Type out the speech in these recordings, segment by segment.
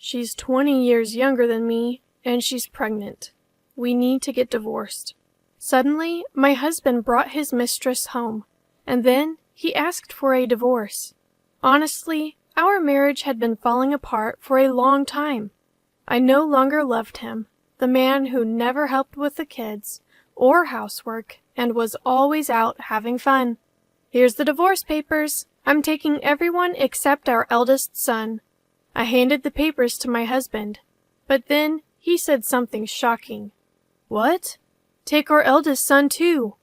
She's 20 years younger than me, and she's pregnant. We need to get divorced. Suddenly, my husband brought his mistress home, and then he asked for a divorce. Honestly, our marriage had been falling apart for a long time. I no longer loved him, the man who never helped with the kids or housework and was always out having fun. Here's the divorce papers. I'm taking everyone except our eldest son. I handed the papers to my husband, but then he said something shocking. What? Take our eldest son too.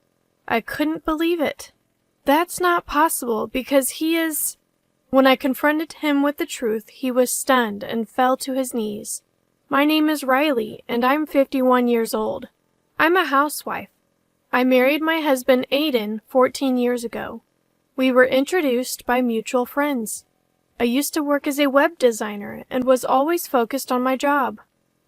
I couldn't believe it. That's not possible because he is... When I confronted him with the truth, he was stunned and fell to his knees. My name is Riley, and I'm 51 years old. I'm a housewife. I married my husband Aiden 14 years ago. We were introduced by mutual friends. I used to work as a web designer and was always focused on my job.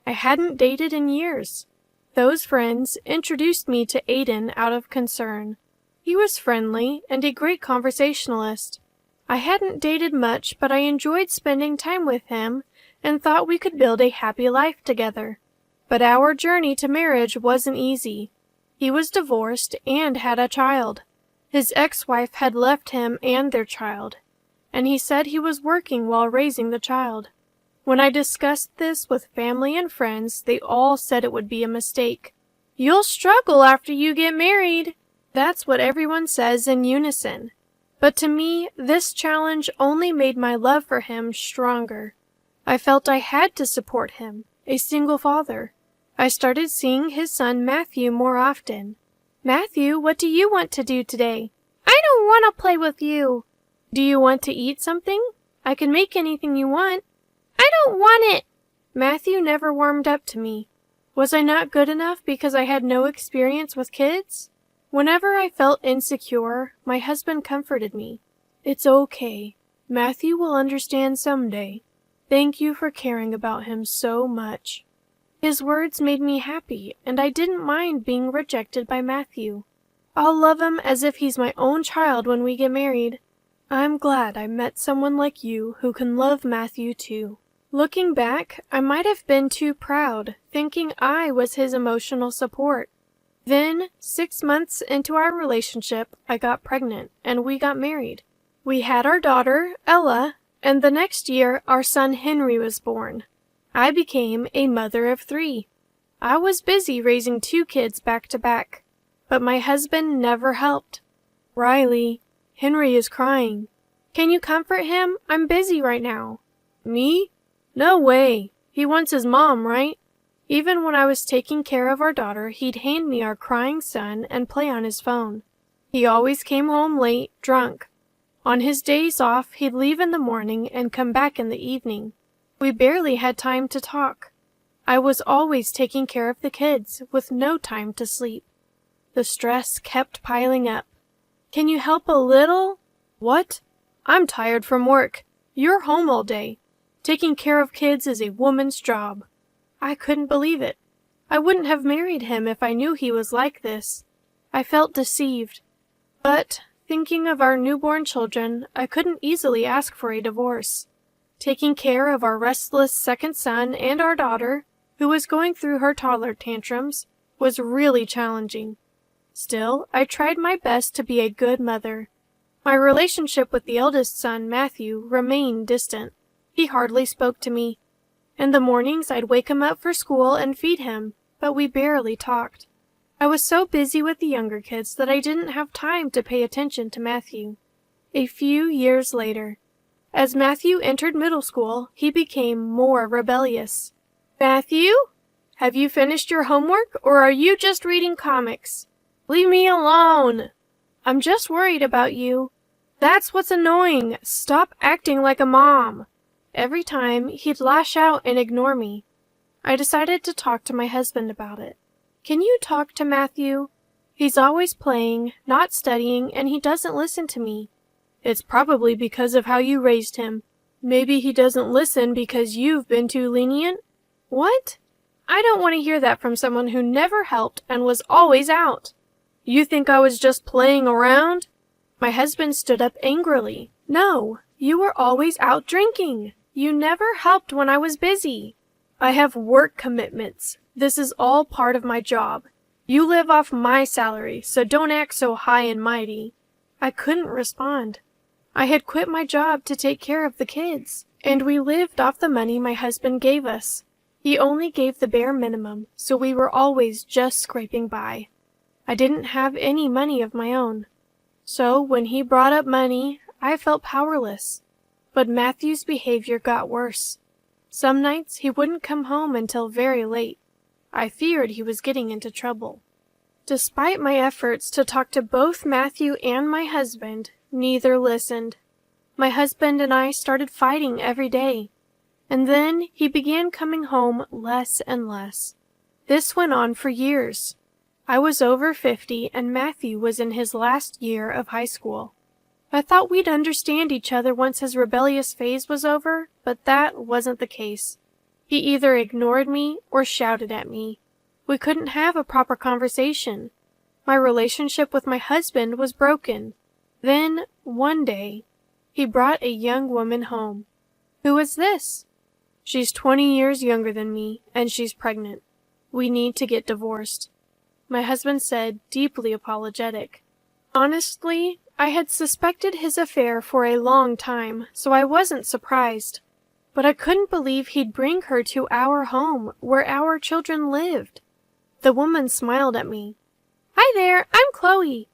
I hadn't dated in years. Those friends introduced me to Aiden out of concern. He was friendly and a great conversationalist. I hadn't dated much, but I enjoyed spending time with him and thought we could build a happy life together. But our journey to marriage wasn't easy. He was divorced and had a child. His ex-wife had left him and their child, and he said he was working while raising the child. When I discussed this with family and friends, they all said it would be a mistake. You'll struggle after you get married. That's what everyone says in unison. But to me, this challenge only made my love for him stronger. I felt I had to support him, a single father. I started seeing his son Matthew more often. Matthew, what do you want to do today? I don't want to play with you. Do you want to eat something? I can make anything you want. I don't want it. Matthew never warmed up to me. Was I not good enough because I had no experience with kids? Whenever I felt insecure, my husband comforted me. It's okay. Matthew will understand someday. Thank you for caring about him so much. His words made me happy, and I didn't mind being rejected by Matthew. I'll love him as if he's my own child when we get married. I'm glad I met someone like you who can love Matthew too. Looking back, I might have been too proud, thinking I was his emotional support. Then, 6 months into our relationship, I got pregnant, and we got married. We had our daughter, Ella, and the next year our son Henry was born. I became a mother of 3. I was busy raising 2 kids back to back, but my husband never helped. Riley, Henry is crying. Can you comfort him? I'm busy right now. Me? No way. He wants his mom, right? Even when I was taking care of our daughter, he'd hand me our crying son and play on his phone. He always came home late, drunk. On his days off, he'd leave in the morning and come back in the evening. We barely had time to talk. I was always taking care of the kids, with no time to sleep. The stress kept piling up. Can you help a little? What? I'm tired from work. You're home all day. Taking care of kids is a woman's job. I couldn't believe it. I wouldn't have married him if I knew he was like this. I felt deceived. But, thinking of our newborn children, I couldn't easily ask for a divorce. Taking care of our restless second son and our daughter, who was going through her toddler tantrums, was really challenging. Still, I tried my best to be a good mother. My relationship with the eldest son, Matthew, remained distant. He hardly spoke to me. In the mornings, I'd wake him up for school and feed him, but we barely talked. I was so busy with the younger kids that I didn't have time to pay attention to Matthew. A few years later, as Matthew entered middle school, he became more rebellious. Matthew? Have you finished your homework, or are you just reading comics? Leave me alone! I'm just worried about you. That's what's annoying. Stop acting like a mom. Every time, he'd lash out and ignore me. I decided to talk to my husband about it. Can you talk to Matthew? He's always playing, not studying, and he doesn't listen to me. It's probably because of how you raised him. Maybe he doesn't listen because you've been too lenient? What? I don't want to hear that from someone who never helped and was always out. You think I was just playing around? My husband stood up angrily. No, you were always out drinking. You never helped when I was busy. I have work commitments. This is all part of my job. You live off my salary, so don't act so high and mighty. I couldn't respond. I had quit my job to take care of the kids, and we lived off the money my husband gave us. He only gave the bare minimum, so we were always just scraping by. I didn't have any money of my own. So when he brought up money, I felt powerless. But Matthew's behavior got worse. Some nights he wouldn't come home until very late. I feared he was getting into trouble. Despite my efforts to talk to both Matthew and my husband, neither listened. My husband and I started fighting every day, and then he began coming home less and less. This went on for years. I was over 50 and Matthew was in his last year of high school. I thought we'd understand each other once his rebellious phase was over, but that wasn't the case. He either ignored me or shouted at me. We couldn't have a proper conversation. My relationship with my husband was broken. Then, one day, he brought a young woman home. Who is this? She's 20 years younger than me, and she's pregnant. We need to get divorced. My husband said, deeply apologetic. Honestly, I had suspected his affair for a long time, so I wasn't surprised. But I couldn't believe he'd bring her to our home, where our children lived. The woman smiled at me. Hi there, I'm Chloe.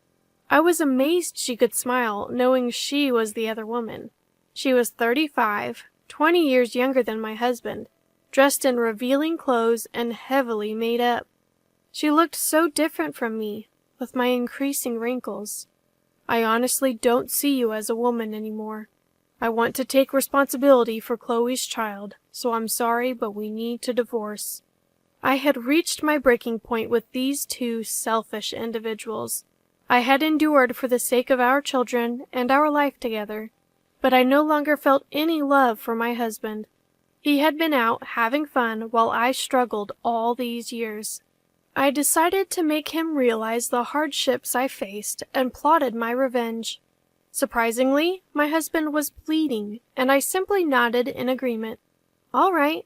I was amazed she could smile, knowing she was the other woman. She was 35, 20 years younger than my husband, dressed in revealing clothes and heavily made up. She looked so different from me, with my increasing wrinkles. I honestly don't see you as a woman anymore. I want to take responsibility for Chloe's child, so I'm sorry, but we need to divorce. I had reached my breaking point with these two selfish individuals. I had endured for the sake of our children and our life together, but I no longer felt any love for my husband. He had been out having fun while I struggled all these years. I decided to make him realize the hardships I faced and plotted my revenge. Surprisingly, my husband was pleading, and I simply nodded in agreement. All right.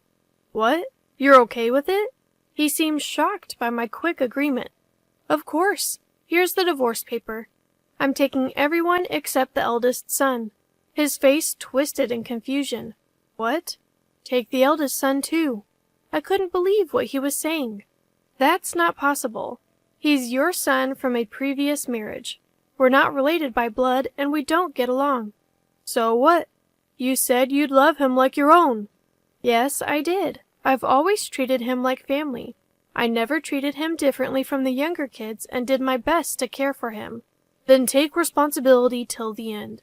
What? You're okay with it? He seemed shocked by my quick agreement. Of course. Here's the divorce paper. I'm taking everyone except the eldest son. His face twisted in confusion. What? Take the eldest son too. I couldn't believe what he was saying. That's not possible. He's your son from a previous marriage. We're not related by blood, and we don't get along. So what? You said you'd love him like your own. Yes, I did. I've always treated him like family. I never treated him differently from the younger kids and did my best to care for him. Then take responsibility till the end.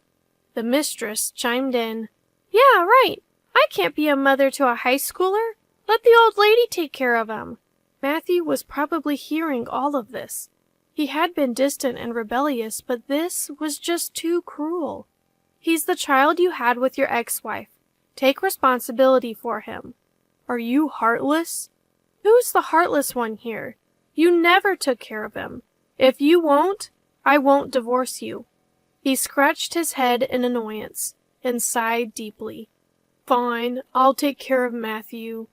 The mistress chimed in. Yeah, right. I can't be a mother to a high schooler. Let the old lady take care of him. Matthew was probably hearing all of this. He had been distant and rebellious, but this was just too cruel. He's the child you had with your ex-wife. Take responsibility for him. Are you heartless? Who's the heartless one here? You never took care of him. If you won't, I won't divorce you. He scratched his head in annoyance and sighed deeply. Fine, I'll take care of Matthew.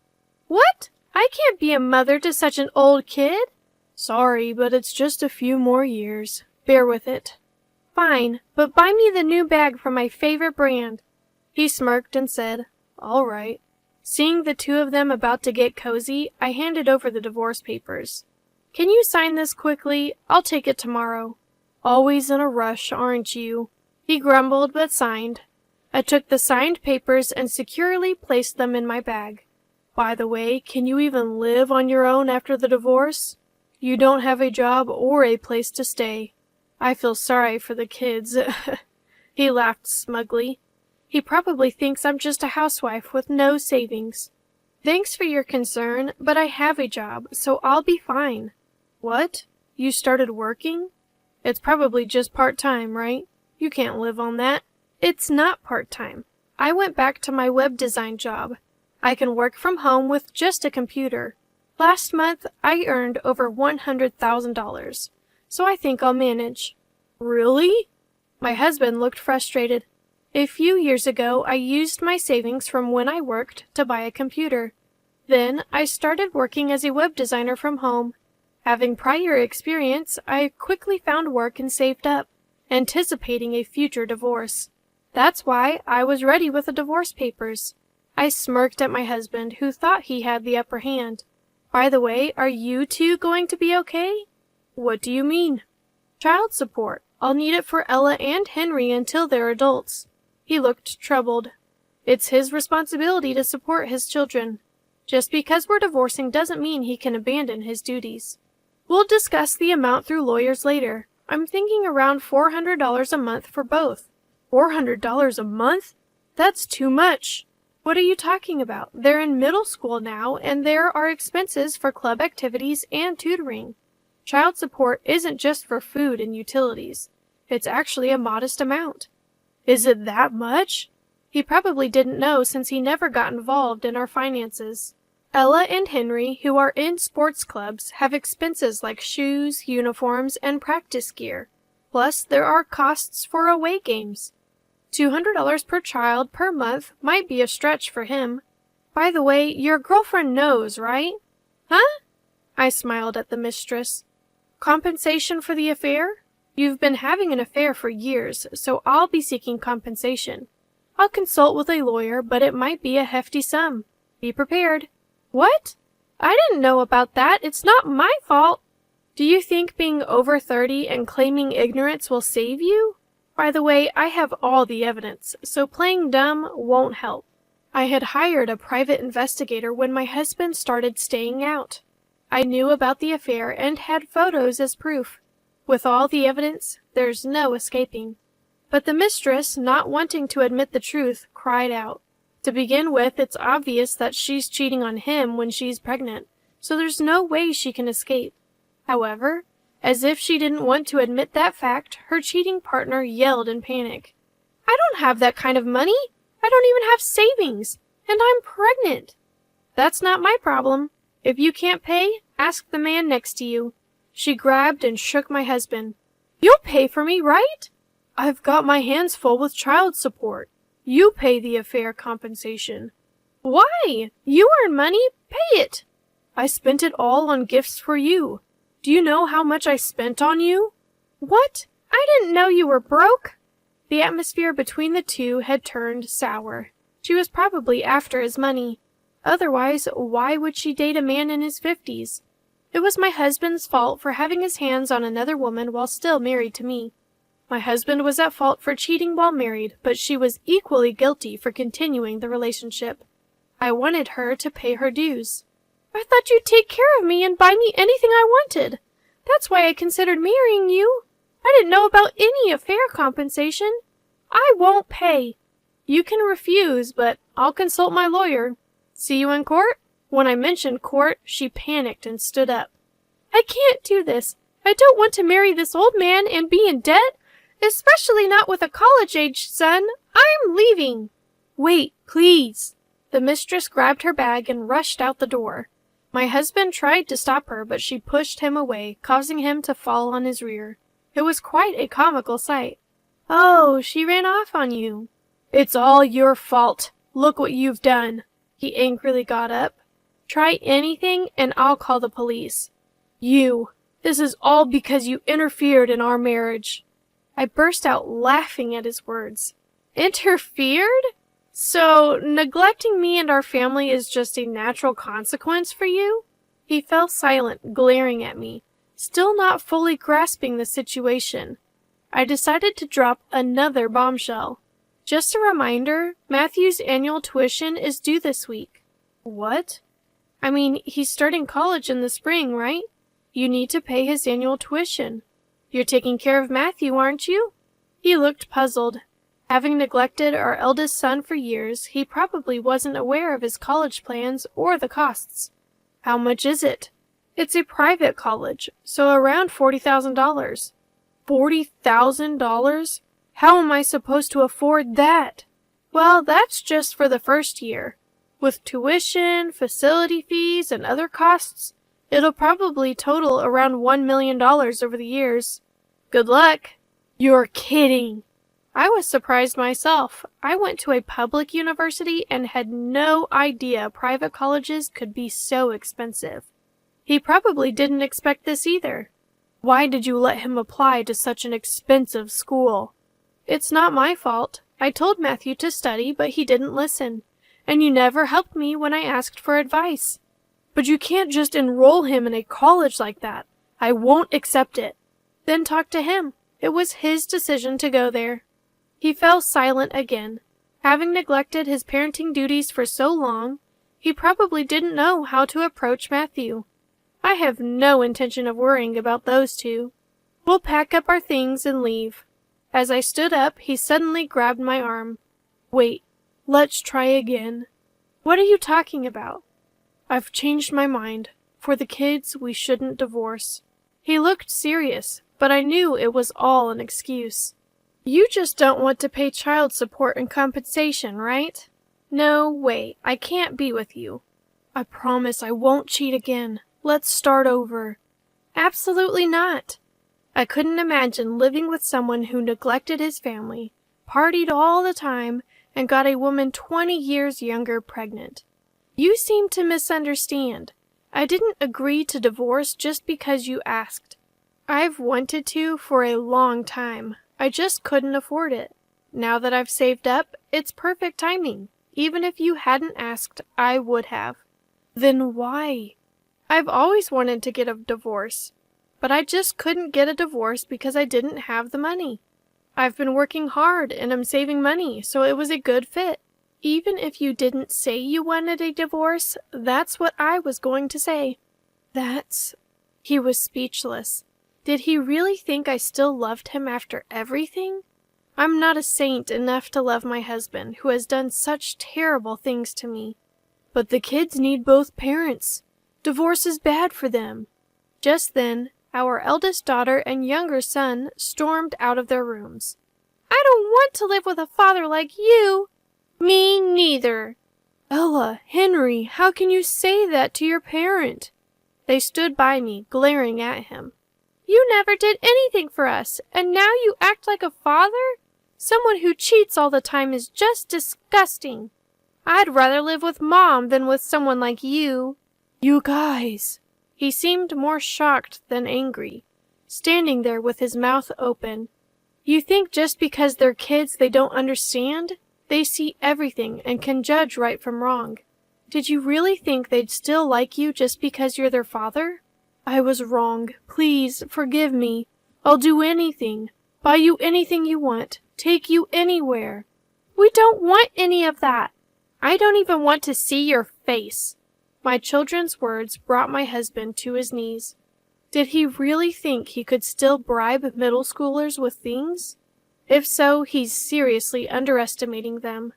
What? I can't be a mother to such an old kid. Sorry, but it's just a few more years. Bear with it. Fine, but buy me the new bag from my favorite brand. He smirked and said, All right. Seeing the two of them about to get cozy, I handed over the divorce papers. Can you sign this quickly? I'll take it tomorrow. Always in a rush, aren't you? He grumbled but signed. I took the signed papers and securely placed them in my bag. By the way, can you even live on your own after the divorce? You don't have a job or a place to stay. I feel sorry for the kids. He laughed smugly. He probably thinks I'm just a housewife with no savings. Thanks for your concern, but I have a job, so I'll be fine. What? You started working? It's probably just part-time, right? You can't live on that. It's not part-time. I went back to my web design job. I can work from home with just a computer. Last month, I earned over $100,000, so I think I'll manage. Really? My husband looked frustrated. A few years ago, I used my savings from when I worked to buy a computer. Then, I started working as a web designer from home. Having prior experience, I quickly found work and saved up, anticipating a future divorce. That's why I was ready with the divorce papers. I smirked at my husband, who thought he had the upper hand. By the way, are you two going to be okay? What do you mean? Child support. I'll need it for Ella and Henry until they're adults. He looked troubled. It's his responsibility to support his children. Just because we're divorcing doesn't mean he can abandon his duties. We'll discuss the amount through lawyers later. I'm thinking around $400 a month for both. $400 a month? That's too much. What are you talking about? They're in middle school now, and there are expenses for club activities and tutoring. Child support isn't just for food and utilities. It's actually a modest amount. Is it that much? He probably didn't know since he never got involved in our finances. Ella and Henry, who are in sports clubs, have expenses like shoes, uniforms, and practice gear. Plus, there are costs for away games. $200 per child per month might be a stretch for him. By the way, your girlfriend knows, right? Huh? I smiled at the mistress. Compensation for the affair? You've been having an affair for years, so I'll be seeking compensation. I'll consult with a lawyer, but it might be a hefty sum. Be prepared. What? I didn't know about that. It's not my fault. Do you think being over 30 and claiming ignorance will save you? By the way, I have all the evidence, so playing dumb won't help. I had hired a private investigator when my husband started staying out. I knew about the affair and had photos as proof. With all the evidence, there's no escaping. But the mistress, not wanting to admit the truth, cried out. To begin with, it's obvious that she's cheating on him when she's pregnant, so there's no way she can escape. However, as if she didn't want to admit that fact, her cheating partner yelled in panic. I don't have that kind of money. I don't even have savings, and I'm pregnant. That's not my problem. If you can't pay, ask the man next to you. She grabbed and shook my husband. You'll pay for me, right? I've got my hands full with child support. You pay the affair compensation. Why? You earn money. Pay it. I spent it all on gifts for you. Do you know how much I spent on you? What? I didn't know you were broke. The atmosphere between the two had turned sour. She was probably after his money. Otherwise, why would she date a man in his 50s? It was my husband's fault for having his hands on another woman while still married to me. My husband was at fault for cheating while married, but she was equally guilty for continuing the relationship. I wanted her to pay her dues. I thought you'd take care of me and buy me anything I wanted. That's why I considered marrying you. I didn't know about any affair compensation. I won't pay. You can refuse, but I'll consult my lawyer. See you in court? When I mentioned court, she panicked and stood up. I can't do this. I don't want to marry this old man and be in debt, especially not with a college-aged son. I'm leaving. Wait, please. The mistress grabbed her bag and rushed out the door. My husband tried to stop her, but she pushed him away, causing him to fall on his rear. It was quite a comical sight. Oh, she ran off on you. It's all your fault. Look what you've done. He angrily got up. Try anything and I'll call the police. This is all because you interfered in our marriage. I burst out laughing at his words. Interfered? So, neglecting me and our family is just a natural consequence for you? He fell silent, glaring at me, still not fully grasping the situation. I decided to drop another bombshell. Just a reminder, Matthew's annual tuition is due this week. What? I mean, he's starting college in the spring, right? You need to pay his annual tuition. You're taking care of Matthew, aren't you? He looked puzzled. Having neglected our eldest son for years, he probably wasn't aware of his college plans or the costs. How much is it? It's a private college, so around $40,000. $40,000? How am I supposed to afford that? Well, that's just for the first year. With tuition, facility fees, and other costs, it'll probably total around $1 million over the years. Good luck. You're kidding. I was surprised myself. I went to a public university and had no idea private colleges could be so expensive. He probably didn't expect this either. Why did you let him apply to such an expensive school? It's not my fault. I told Matthew to study, but he didn't listen. And you never helped me when I asked for advice. But you can't just enroll him in a college like that. I won't accept it. Then talk to him. It was his decision to go there. He fell silent again. Having neglected his parenting duties for so long, he probably didn't know how to approach Matthew. I have no intention of worrying about those two. We'll pack up our things and leave. As I stood up, he suddenly grabbed my arm. Wait, let's try again. What are you talking about? I've changed my mind. For the kids, we shouldn't divorce. He looked serious, but I knew it was all an excuse. You just don't want to pay child support and compensation, right? No way, I can't be with you. I promise I won't cheat again. Let's start over. Absolutely not. I couldn't imagine living with someone who neglected his family, partied all the time, and got a woman 20 years younger pregnant. You seem to misunderstand. I didn't agree to divorce just because you asked. I've wanted to for a long time. I just couldn't afford it. Now that I've saved up, it's perfect timing. Even if you hadn't asked, I would have. Then why? I've always wanted to get a divorce, but I just couldn't get a divorce because I didn't have the money. I've been working hard and I'm saving money, so it was a good fit. Even if you didn't say you wanted a divorce, that's what I was going to say. He was speechless. Did he really think I still loved him after everything? I'm not a saint enough to love my husband, who has done such terrible things to me. But the kids need both parents. Divorce is bad for them. Just then, our eldest daughter and younger son stormed out of their rooms. I don't want to live with a father like you. Me neither. Ella, Henry, how can you say that to your parent? They stood by me, glaring at him. You never did anything for us, and now you act like a father? Someone who cheats all the time is just disgusting. I'd rather live with Mom than with someone like you. You guys. He seemed more shocked than angry, standing there with his mouth open. You think just because they're kids they don't understand? They see everything and can judge right from wrong. Did you really think they'd still like you just because you're their father? I was wrong. Please, forgive me. I'll do anything. Buy you anything you want. Take you anywhere. We don't want any of that. I don't even want to see your face. My children's words brought my husband to his knees. Did he really think he could still bribe middle schoolers with things? If so, he's seriously underestimating them.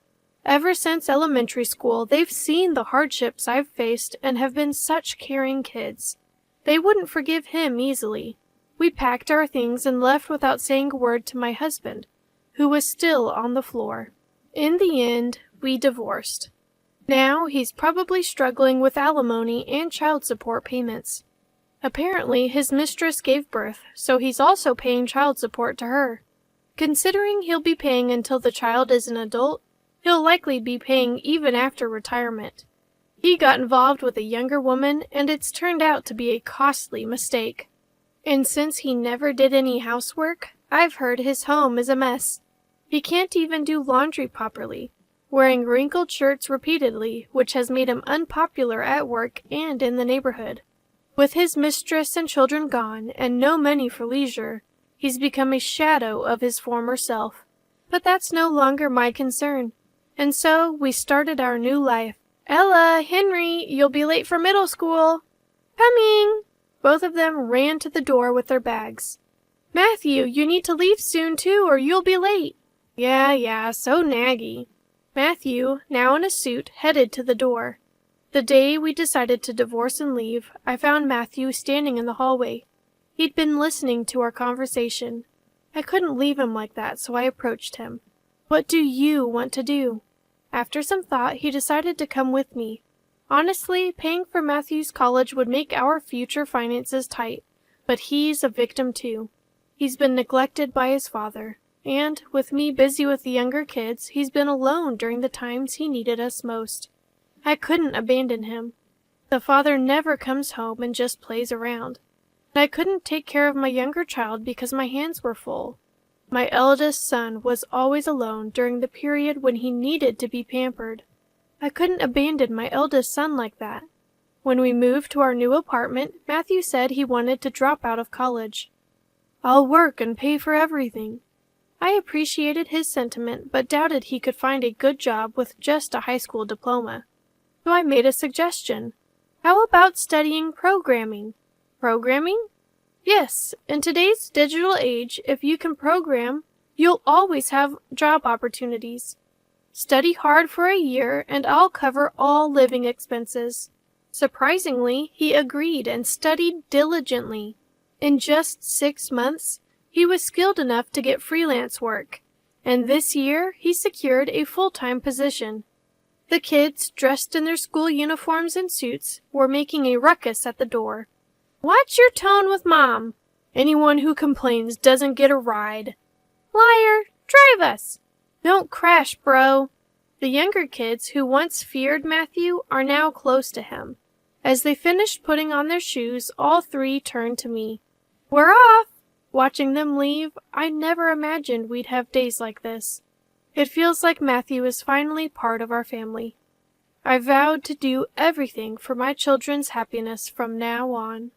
Ever since elementary school, they've seen the hardships I've faced and have been such caring kids. They wouldn't forgive him easily. We packed our things and left without saying a word to my husband, who was still on the floor. In the end, we divorced. Now he's probably struggling with alimony and child support payments. Apparently, his mistress gave birth, so he's also paying child support to her. Considering he'll be paying until the child is an adult, he'll likely be paying even after retirement. He got involved with a younger woman, and it's turned out to be a costly mistake. And since he never did any housework, I've heard his home is a mess. He can't even do laundry properly, wearing wrinkled shirts repeatedly, which has made him unpopular at work and in the neighborhood. With his mistress and children gone, and no money for leisure, he's become a shadow of his former self. But that's no longer my concern. And so we started our new life. Ella, Henry, you'll be late for middle school. Coming! Both of them ran to the door with their bags. Matthew, you need to leave soon too, or you'll be late. Yeah, so naggy. Matthew, now in a suit, headed to the door. The day we decided to divorce and leave, I found Matthew standing in the hallway. He'd been listening to our conversation. I couldn't leave him like that, so I approached him. What do you want to do? After some thought, he decided to come with me. Honestly, paying for Matthew's college would make our future finances tight, but he's a victim too. He's been neglected by his father. And, with me busy with the younger kids, he's been alone during the times he needed us most. I couldn't abandon him. The father never comes home and just plays around. I couldn't take care of my younger child because my hands were full. My eldest son was always alone during the period when he needed to be pampered. I couldn't abandon my eldest son like that. When we moved to our new apartment, Matthew said he wanted to drop out of college. "I'll work and pay for everything." I appreciated his sentiment, but doubted he could find a good job with just a high school diploma. So I made a suggestion. How about studying programming? Programming? Yes, in today's digital age, if you can program, you'll always have job opportunities. Study hard for a year and I'll cover all living expenses. Surprisingly, he agreed and studied diligently. In just 6 months, he was skilled enough to get freelance work, and this year he secured a full-time position. The kids, dressed in their school uniforms and suits, were making a ruckus at the door. "Watch your tone with Mom. Anyone who complains doesn't get a ride." "Liar! Drive us!" "Don't crash, bro." The younger kids who once feared Matthew are now close to him. As they finished putting on their shoes, all three turned to me. "We're off!" Watching them leave, I never imagined we'd have days like this. It feels like Matthew is finally part of our family. I vowed to do everything for my children's happiness from now on.